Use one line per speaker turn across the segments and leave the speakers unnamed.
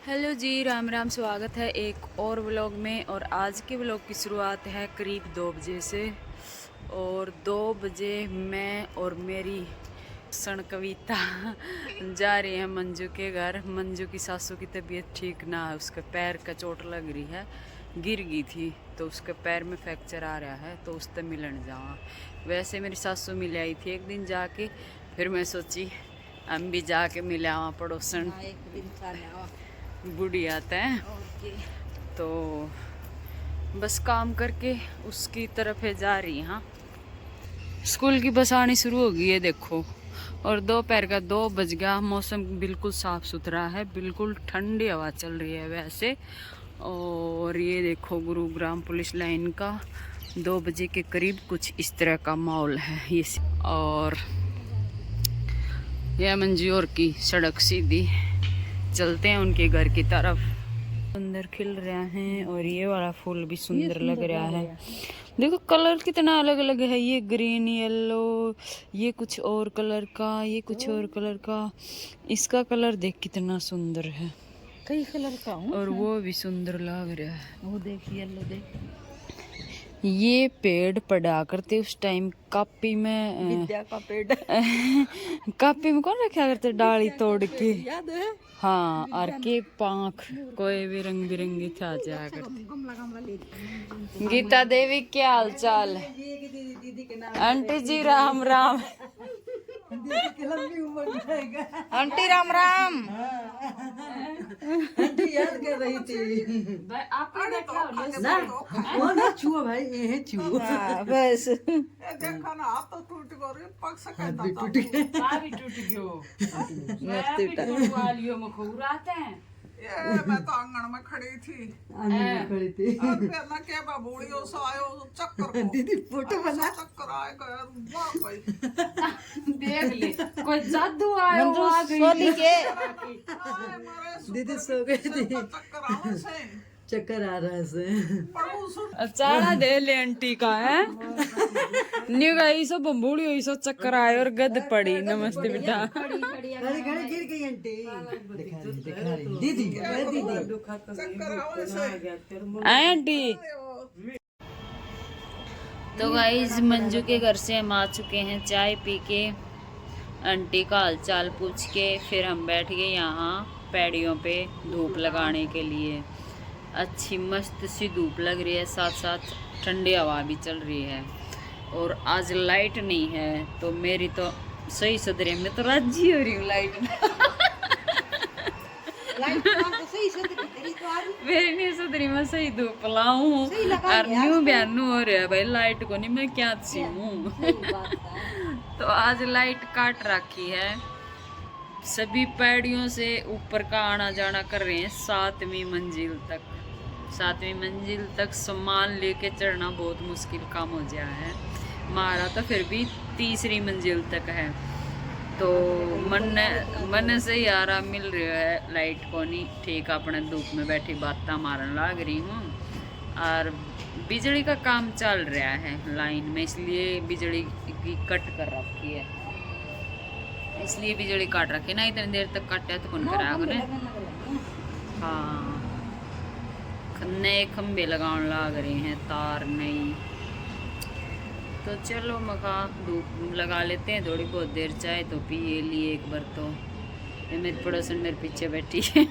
Hello जी, राम राम। स्वागत है एक और व्लॉग में। और आज के व्लॉग की शुरुआत है करीब 2 बजे से। और 2 बजे मैं और मेरी सण कविता जा रही है मंजू के घर। मंजू की सासू की तबीयत ठीक ना है, उसके पैर का चोट लग रही है, गिर गई थी तो उसके पैर में फ्रैक्चर आ रहा है, तो उससे मिलन जावा। वैसे मेरी सासू मिल आई थी एक दिन जाके, फिर मैं सोची हम भी जाके मिले आवा पड़ोसन।
एक दिन
बूढ़ी आता है तो बस काम करके उसकी तरफ है जा रही है। हाँ, स्कूल की बस आनी शुरू हो गई है देखो। और दोपहर का 2 बज गया, मौसम बिल्कुल साफ सुथरा है, बिल्कुल ठंडी हवा चल रही है वैसे। और ये देखो गुरुग्राम पुलिस लाइन का 2 बजे के करीब कुछ इस तरह का माहौल है ये। और यह मंजूर की सड़क सीधी, चलते हैं उनके घर की तरफ। सुंदर खिल रहा है और ये वाला फूल भी सुंदर लग रहा है। देखो कलर कितना अलग अलग है, ये ग्रीन, येलो, ये कुछ और कलर का, ये कुछ और कलर का। इसका कलर देख कितना सुंदर है,
कई कलर का हूँ
और वो भी सुंदर लग रहा है।
वो देखिए येलो देख।
ये पेड़ पड़ा करते उस टाइम कापी में,
विद्या का पेड़
कापी में कौन रखा करते डाली तोड़ के।
याद है?
हाँ, और के पंख कोई भी रंग बिरंगी था जाया करते। गीता देवी क्या हाल चाल? आंटी जी राम राम। आंटी राम राम।
आंटी याद कर रही थी ना, वो ना छुओ भाई, ये छुओ बस।
देखो ना, आप तो टूट गए, पक सके
भी टूट गए।
भी टूट गयो। वालियों में खूराते हैं।
ये मैं तो आंगन में खड़ी थी
आंगन में खड़ी थी
और फिर ना के बूढ़ियों से आयो चक्कर को।
दीदी फोटो बना।
चक्कर आए गए, वाह भाई
देख ले कोई जादू आयो आ गई।
सोली के
आए मारे
दीदी सो गई थी,
चक्कर आवे से
चक्कर आ रहा है से।
पड़ू सुन
चाड़ा दे ले आंटी का है। न्यू गई सो बम्बूड़ी हुई सो चक्कर आए और गद पड़ी। नमस्ते बेटा।
खड़ी खड़ी गिर गई आंटी। दिखा रही दीदी, दीदी
चक्कर आवे से
आंटी। तो गाइस मंजू के घर से हम आ चुके हैं, चाय पी के, आंटी का हाल चाल पूछ के, फिर हम बैठ गए यहाँ पैड़ियों पे धूप लगाने के लिए। अच्छी मस्त सी धूप लग रही है, साथ साथ ठंडी हवा भी चल रही है। और आज लाइट नहीं है तो मेरी तो सही सुधरे, मैं तो राजी हो रही हूँ लाइट मेरी नहीं सुधरी, मैं सही धूप लाऊं और न्यू बयानू हो रहा है भाई लाइट को नहीं, मैं क्या सी हूँ। तो आज लाइट काट रखी है। सभी पैड़ियों से ऊपर का आना जाना कर रहे हैं 7वीं मंजिल तक। 7वीं मंजिल तक सामान लेके चढ़ना बहुत मुश्किल काम हो गया है। हमारा तो फिर भी 3री मंजिल तक है, तो मन से ही आराम मिल रहा है। लाइट को नहीं ठीक, अपने धूप में बैठी बातें मारन लाग रही हूँ। और बिजली का काम चल रहा है लाइन में, इसलिए बिजली की कट कर रखी है, इसलिए बिजली काट रखी ना। इतनी देर तक काटा तो कौन करा उन्हें। हाँ, नए खंबे लगाने लाग रहे हैं, तार नहीं। तो चलो मखा धूप लगा लेते हैं थोड़ी बहुत देर, चाय तो पिए लिए एक बार। तो ये मेरी पड़ोसन मेरे पीछे बैठी है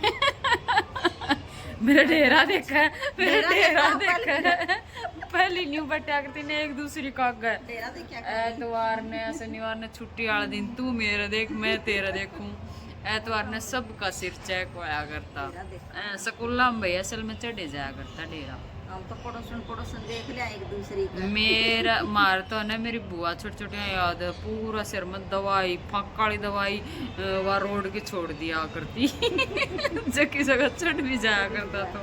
मेरा डेरा देखा है, मेरा डेरा देखा है। पहली न्यू बटा करती ने एक दूसरी का एतवार ने शनिवार ने छुट्टी वाला दिन तू मेरा देख मैं तेरा देखूं। एतवार ने सबका सिर चेक होया करता, स्कूला में भैया असल में चढ़े जाया करता डेरा।
हम तो पड़ोसन देख लिया एक दूसरे का।
मेरा मार तो ना मेरी बुआ छोटी छोटी याद है, पूरा सिर में दवाई फक वाली दवाई वह रोड के छोड़ दिया करती जबकि जगह चढ़ भी जाया करता तो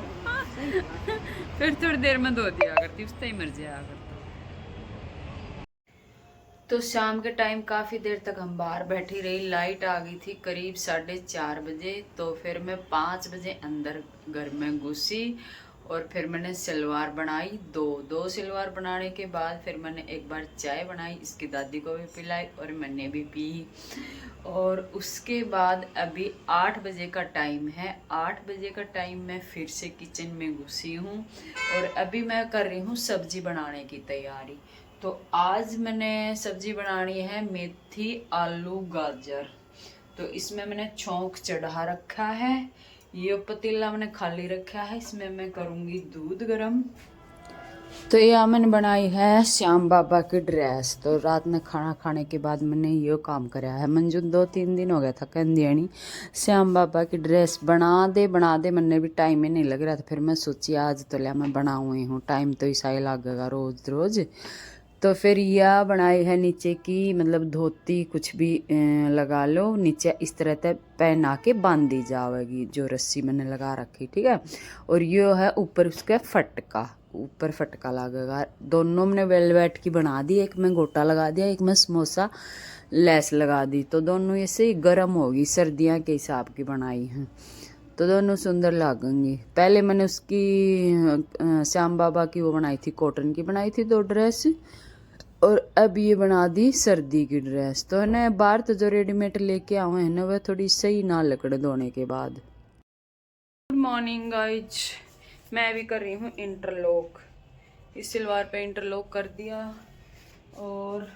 फिर थोड़ी देर में धो दिया करती, उस टाइम मर जाया करता। तो शाम के टाइम काफ़ी देर तक हम बाहर बैठी रही। लाइट आ गई थी करीब 4:30 बजे, तो फिर मैं 5 बजे अंदर घर में घुसी और फिर मैंने सलवार बनाई, दो सलवार बनाने के बाद फिर मैंने एक बार चाय बनाई, इसकी दादी को भी पिलाई और मैंने भी पी। और उसके बाद अभी 8 बजे का टाइम है। 8 बजे का टाइम मैं फिर से किचन में घुसी हूँ और अभी मैं कर रही हूँ सब्जी बनाने की तैयारी। तो आज मैंने सब्जी बनानी है मेथी आलू गाजर। तो इसमें मैंने छौंक चढ़ा रखा है, ये पतीला मैंने खाली रखा है, इसमें मैं करूँगी दूध गरम। तो यह मैंने बनाई है श्याम बाबा की ड्रेस। तो रात में खाना खाने के बाद मैंने ये काम कराया है। मंजू 2-3 दिन हो गया था कहती नहीं श्याम बाबा की ड्रेस बना दे, मैंने भी टाइम ही नहीं लग रहा था। फिर मैं सोची आज तो लिया मैं बनाऊँ ही हूँ, टाइम तो ऐसा ही लगेगा रोज़ रोज़। तो फिर यह बनाई है नीचे की, मतलब धोती कुछ भी लगा लो, नीचे इस तरह से पहना के बांध दी जाएगी जो रस्सी मैंने लगा रखी, ठीक है। और ये है ऊपर उसका फटका, ऊपर फटका लगेगा। दोनों मैंने वेलवेट की बना दी, एक में गोटा लगा दिया, एक में समोसा लेस लगा दी। तो दोनों ऐसे ही गर्म होगी, सर्दियाँ के हिसाब की बनाई हैं तो दोनों सुंदर लगेंगी। पहले मैंने उसकी श्याम बाबा की वो बनाई थी, कॉटन की बनाई थी 2 ड्रेस, और अब ये बना दी सर्दी की ड्रेस। तो है ना, बाहर तो जो रेडीमेड लेके आए हैं ना वह थोड़ी सही ना लकड़ धोने के बाद। गुड मॉर्निंग गाइज, मैं भी कर रही हूँ इंटरलॉक। इस सलवार पे इंटरलॉक कर दिया और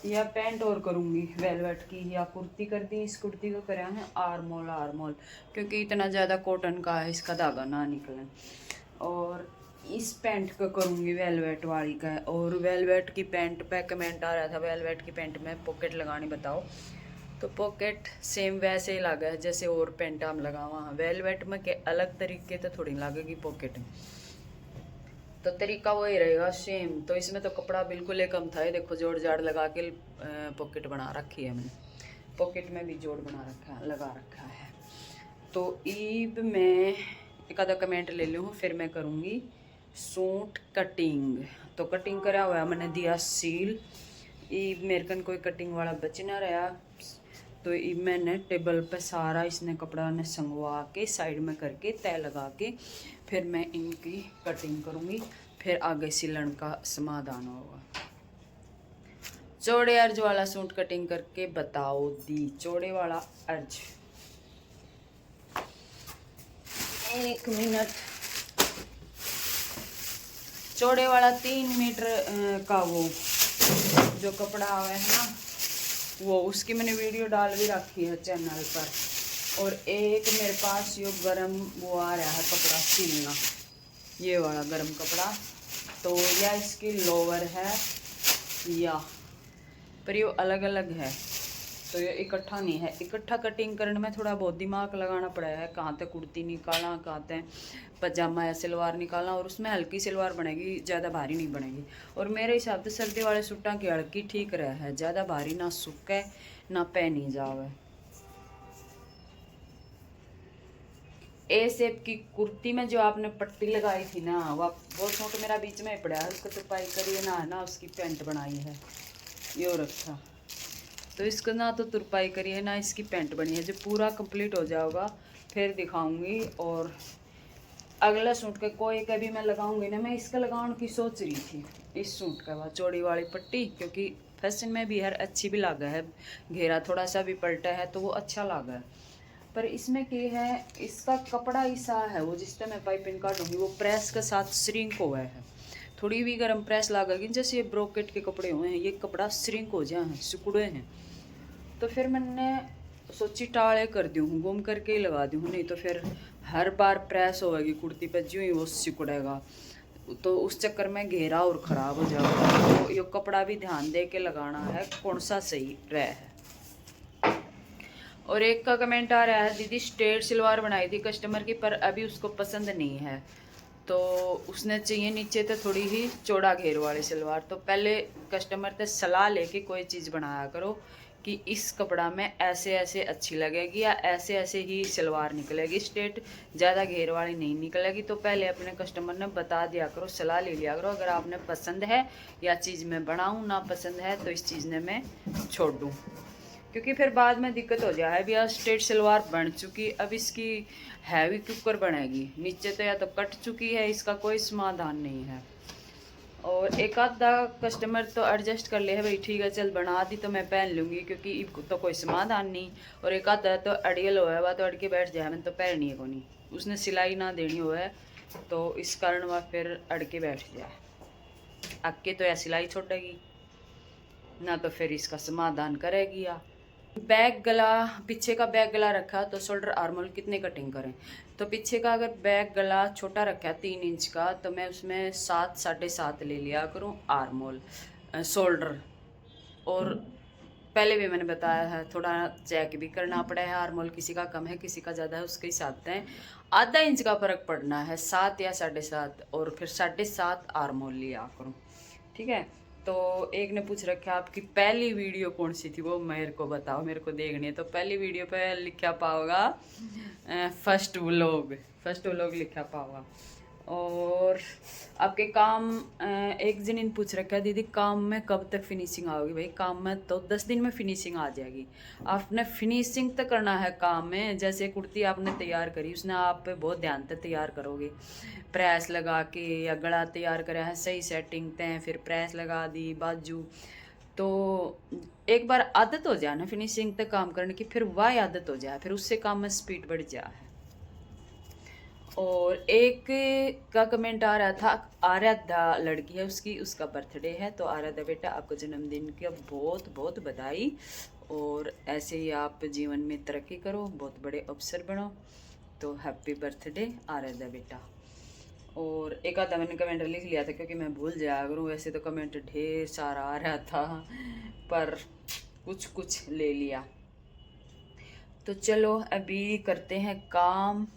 यह पैंट और करूँगी वेलवेट की, या कुर्ती कर दी। इस कुर्ती को करा है आर्मोल क्योंकि इतना ज़्यादा कॉटन का है, इसका धागा ना निकले। और इस पैंट को करूँगी वेलवेट वाली का। और वेलवेट की पैंट पे कमेंट आ रहा था वेलवेट की पैंट में पॉकेट लगानी बताओ, तो पॉकेट सेम वैसे ही लगा है जैसे और पैंट हम लगा वहाँ। वेलवेट में के अलग तरीके तो थोड़ी लगेगी पॉकेट, तो तरीका वही रहेगा सेम। तो इसमें तो कपड़ा बिल्कुल ही कम था, ये देखो जोड़ जाड़ लगा के पॉकेट बना रखी है मैंने, पॉकेट में भी जोड़ बना रखा है, लगा रखा है। तो ईब मैं एक आधा कमेंट ले लूँ, फिर मैं करूँगी सूट कटिंग। तो कटिंग करा हुआ मैंने दिया सील। ईब मेरे कन कोई कटिंग वाला बच ना रहा, तो ईब मैंने टेबल पे सारा इसने कपड़ा ने संगवा के साइड में करके तय लगा के फिर मैं इनकी कटिंग करूँगी, फिर आगे सिलन का समाधान होगा। चौड़े अर्ज वाला सूट कटिंग करके बताओ दी, चौड़े वाला अर्ज। 1 मिनट। चौड़े वाला 3 मीटर का वो जो कपड़ा आया है ना, वो उसकी मैंने वीडियो डाल भी रखी है चैनल पर। और एक मेरे पास ये गरम वो आ रहा है कपड़ा सिलना, ये वाला गरम कपड़ा। तो यह इसकी लोवर है या पर ये अलग अलग है, तो ये इकट्ठा नहीं है। इकट्ठा कटिंग करने में थोड़ा बहुत दिमाग लगाना पड़ा है, कहाँ तक कुर्ती निकालना, कहाँ तक पजामा या सलवार निकालना। और उसमें हल्की सलवार बनेगी, ज़्यादा भारी नहीं बनेगी। और मेरे हिसाब से सर्दी वाले सूटा की हल्की ठीक रहा है, ज़्यादा भारी ना सूखे ना पहनी जावे। ए शेप की कुर्ती में जो आपने पट्टी लगाई थी ना, वो सूट मेरा बीच में पड़ा है, उसको तुरपाई करिए ना उसकी पैंट बनाई है यो रखा। तो इसको ना तो तुरपाई करिए ना इसकी पैंट बनी है। जब पूरा कंप्लीट हो जाएगा फिर दिखाऊंगी। और अगला सूट का कोई कभी मैं लगाऊंगी ना, मैं इसका लगाने की सोच रही थी इस सूट का बाद चौड़ी वाली पट्टी, क्योंकि फैशन में भी हर अच्छी भी लगा है, घेरा थोड़ा सा भी पलटा है तो वो अच्छा लगा है। पर इसमें क्या है, इसका कपड़ा ऐसा है वो जिस तरह मैं पाइपिंग काटूंगी वो प्रेस के साथ श्रिंक हुआ है, थोड़ी भी गर्म प्रेस लगेगी। जैसे ये ब्रोकेट के कपड़े हुए हैं, ये कपड़ा श्रिंक हो जाए हैं, सिकुड़े हैं। तो फिर मैंने सोची टाले कर दूँ, गुम करके ही लगा दूँ, नहीं तो फिर हर बार प्रेस होगी कुर्ती पे, जो ही वो सिकुड़ेगा तो उस चक्कर में घेरा और ख़राब हो जाएगा। तो ये कपड़ा भी ध्यान दे के लगाना है कौन सा सही रहा है। और एक का कमेंट आ रहा है, दीदी स्ट्रेट सलवार बनाई थी कस्टमर की पर अभी उसको पसंद नहीं है, तो उसने चाहिए नीचे तो थोड़ी ही चौड़ा घेर वाली सलवार। तो पहले कस्टमर से सलाह लेके कोई चीज़ बनाया करो कि इस कपड़ा में ऐसे ऐसे अच्छी लगेगी या ऐसे ऐसे ही सलवार निकलेगी, स्ट्रेट ज़्यादा घेर वाली नहीं निकलेगी। तो पहले अपने कस्टमर ने बता दिया करो, सलाह ले लिया करो। अगर आपने पसंद है या चीज़ मैं बनाऊँ, ना पसंद है तो इस चीज़ ने मैं छोड़ दूँ। क्योंकि फिर बाद में दिक्कत हो जाए। अभी आज स्ट्रेट सलवार बन चुकी, अब इसकी हैवी कुकर बनेगी। नीचे तो या तो कट चुकी है, इसका कोई समाधान नहीं है। और एक आधा कस्टमर तो एडजस्ट कर ले है भाई, ठीक है चल बना दी तो मैं पहन लूँगी, क्योंकि इब तो कोई समाधान नहीं। और एक आधा तो अड़ियल हो है, वह तो अड़ के बैठ जाए, मैंने तो पहननी है को नहीं, उसने सिलाई ना देनी हो है, तो इस कारण वह फिर अड़ के बैठ जाए। अक्के तो या सिलाई छोड़ेगी ना, तो फिर इसका समाधान करेगी। या बैक गला, पीछे का बैक गला रखा तो शोल्डर आर्मोल कितने कटिंग करें? तो पीछे का अगर बैक गला छोटा रखा है 3 इंच का, तो मैं उसमें 7 साढ़े 7 ले लिया करूँ आर्मोल शोल्डर। और पहले भी मैंने बताया है, थोड़ा चेक भी करना पड़ा है, आर्मोल किसी का कम है किसी का ज़्यादा है, उसके हिसाब से आधा इंच का फ़र्क पड़ना है, 7 या साढ़े 7, और फिर 7.5 आर्मोल लिया करूँ, ठीक है। तो एक ने पूछ रखा आपकी पहली वीडियो कौन सी थी, वो मेरे को बताओ, मेरे को देखनी है। तो पहली वीडियो पे लिखा पाओगा फर्स्ट व्लॉग लिखा पाओगा। और आपके काम, एक जन पूछ रखा है दीदी काम में कब तक फिनिशिंग आओगी? भाई काम में तो 10 दिन में फिनिशिंग आ जाएगी। आपने फिनिशिंग तक करना है काम में। जैसे कुर्ती आपने तैयार करी, उसने आप पे बहुत ध्यान से तैयार करोगे, प्रेस लगा के या गला तैयार करा है सही सेटिंग तय, फिर प्रेस लगा दी बाजू, तो एक बार आदत हो जाए ना फिनिशिंग तक काम करने की, फिर वह आदत हो जाए, फिर उससे काम में स्पीड बढ़ जाए। और एक का कमेंट आ रहा था, आराध्या लड़की है उसकी, उसका बर्थडे है, तो आराध्या बेटा आपको जन्मदिन की बहुत बहुत बधाई, और ऐसे ही आप जीवन में तरक्की करो, बहुत बड़े अफसर बनो। तो हैप्पी बर्थडे आराध्या बेटा। और एक आधा मैंने कमेंट लिख लिया था क्योंकि मैं भूल जाया करूँ, वैसे तो कमेंट ढेर सारा आ रहा था, पर कुछ कुछ ले लिया। तो चलो अभी करते हैं काम,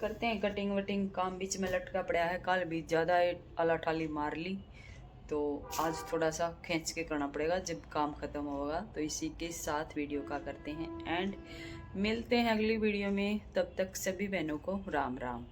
करते हैं कटिंग वटिंग। काम बीच में लटका पड़ा है, कल भी ज़्यादा आला ठाली मार ली, तो आज थोड़ा सा खींच के करना पड़ेगा जब काम ख़त्म होगा। तो इसी के साथ वीडियो का करते हैं एंड, मिलते हैं अगली वीडियो में। तब तक सभी बहनों को राम राम।